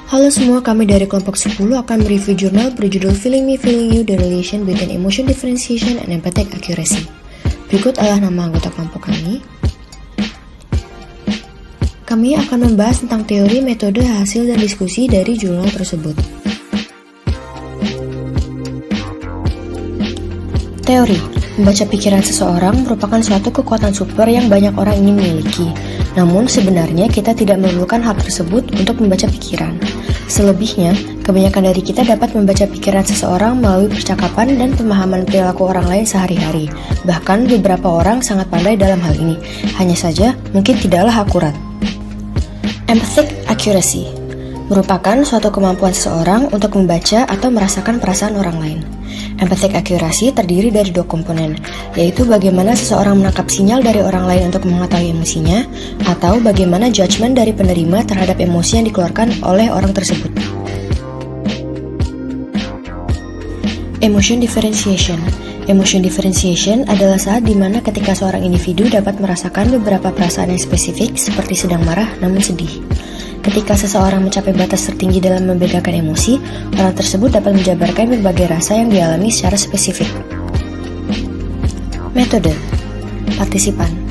Halo semua, kami dari kelompok 10 akan mereview jurnal berjudul Feeling Me, Feeling You, The Relation Between Emotion Differentiation and Empathic Accuracy. Berikut adalah nama anggota kelompok kami. Kami akan membahas tentang teori, metode, hasil, dan diskusi dari jurnal tersebut. Teori. Membaca pikiran seseorang merupakan suatu kekuatan super yang banyak orang ingin miliki. Namun sebenarnya kita tidak memerlukan hal tersebut untuk membaca pikiran. Selebihnya, kebanyakan dari kita dapat membaca pikiran seseorang melalui percakapan dan pemahaman perilaku orang lain sehari-hari. Bahkan beberapa orang sangat pandai dalam hal ini. Hanya saja, mungkin tidaklah akurat. Empathic accuracy merupakan suatu kemampuan seseorang untuk membaca atau merasakan perasaan orang lain. Empathic accuracy terdiri dari dua komponen, yaitu bagaimana seseorang menangkap sinyal dari orang lain untuk mengetahui emosinya, atau bagaimana judgement dari penerima terhadap emosi yang dikeluarkan oleh orang tersebut. Emotion differentiation. Emotion differentiation adalah saat dimana ketika seorang individu dapat merasakan beberapa perasaan yang spesifik seperti sedang marah namun sedih. Ketika seseorang mencapai batas tertinggi dalam membedakan emosi, orang tersebut dapat menjabarkan berbagai rasa yang dialami secara spesifik. Metode. Partisipan.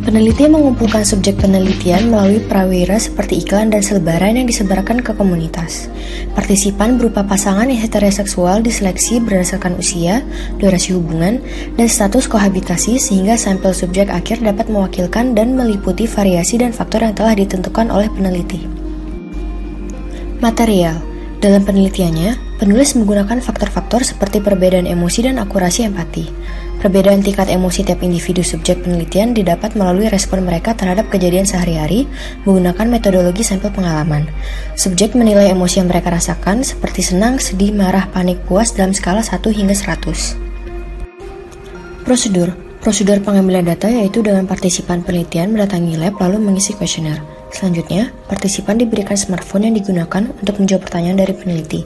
Peneliti mengumpulkan subjek penelitian melalui prawira seperti iklan dan selebaran yang disebarkan ke komunitas. Partisipan berupa pasangan yang heteroseksual diseleksi berdasarkan usia, durasi hubungan, dan status kohabitasi sehingga sampel subjek akhir dapat mewakilkan dan meliputi variasi dan faktor yang telah ditentukan oleh peneliti. Material. Dalam penelitiannya, penulis menggunakan faktor-faktor seperti perbedaan emosi dan akurasi empati. Perbedaan tingkat emosi tiap individu subjek penelitian didapat melalui respon mereka terhadap kejadian sehari-hari menggunakan metodologi sampel pengalaman. Subjek menilai emosi yang mereka rasakan seperti senang, sedih, marah, panik, puas dalam skala 1 hingga 100. Prosedur. Prosedur pengambilan data yaitu dengan partisipan penelitian mendatangi lab lalu mengisi kuesioner. Selanjutnya, partisipan diberikan smartphone yang digunakan untuk menjawab pertanyaan dari peneliti.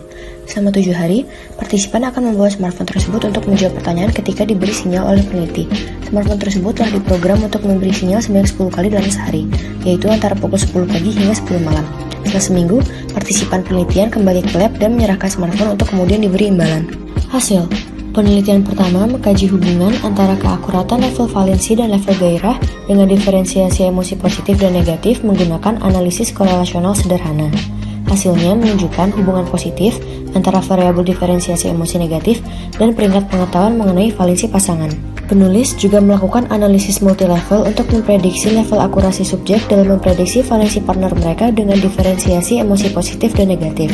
Selama 7 hari, partisipan akan membawa smartphone tersebut untuk menjawab pertanyaan ketika diberi sinyal oleh peneliti. Smartphone tersebut telah diprogram untuk memberi sinyal sebanyak 10 kali dalam sehari, yaitu antara pukul 10 pagi hingga 10 malam. Setelah seminggu, partisipan penelitian kembali ke lab dan menyerahkan smartphone untuk kemudian diberi imbalan. Hasil. Penelitian pertama mengkaji hubungan antara keakuratan level valensi dan level gairah dengan diferensiasi emosi positif dan negatif menggunakan analisis korelasional sederhana. Hasilnya menunjukkan hubungan positif antara variabel diferensiasi emosi negatif dan peringkat pengetahuan mengenai valensi pasangan. Penulis juga melakukan analisis multilevel untuk memprediksi level akurasi subjek dalam memprediksi valensi partner mereka dengan diferensiasi emosi positif dan negatif.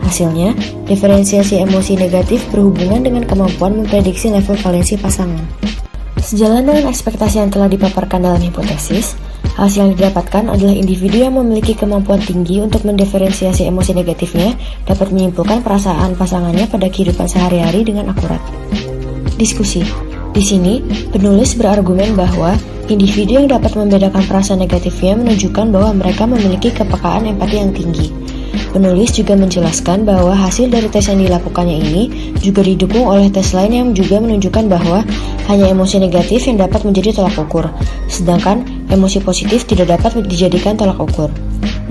Hasilnya, diferensiasi emosi negatif berhubungan dengan kemampuan memprediksi level valensi pasangan. Sejalan dengan ekspektasi yang telah dipaparkan dalam hipotesis, hasil yang didapatkan adalah individu yang memiliki kemampuan tinggi untuk mendiferensiasi emosi negatifnya dapat menyimpulkan perasaan pasangannya pada kehidupan sehari-hari dengan akurat. Diskusi. Di sini, penulis berargumen bahwa individu yang dapat membedakan perasaan negatifnya menunjukkan bahwa mereka memiliki kepekaan empati yang tinggi. Penulis juga menjelaskan bahwa hasil dari tes yang dilakukannya ini juga didukung oleh tes lain yang juga menunjukkan bahwa hanya emosi negatif yang dapat menjadi tolak ukur, sedangkan emosi positif tidak dapat dijadikan tolak ukur.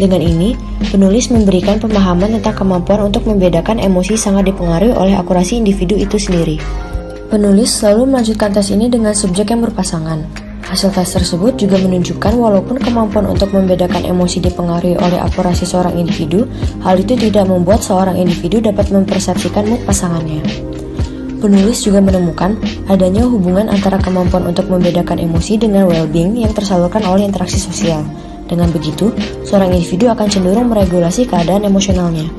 Dengan ini, penulis memberikan pemahaman tentang kemampuan untuk membedakan emosi sangat dipengaruhi oleh akurasi individu itu sendiri. Penulis selalu melanjutkan tes ini dengan subjek yang berpasangan. Hasil tes tersebut juga menunjukkan walaupun kemampuan untuk membedakan emosi dipengaruhi oleh akurasi seorang individu, hal itu tidak membuat seorang individu dapat mempersepsikan mood pasangannya. Penulis juga menemukan adanya hubungan antara kemampuan untuk membedakan emosi dengan well-being yang tersalurkan oleh interaksi sosial. Dengan begitu, seorang individu akan cenderung meregulasi keadaan emosionalnya.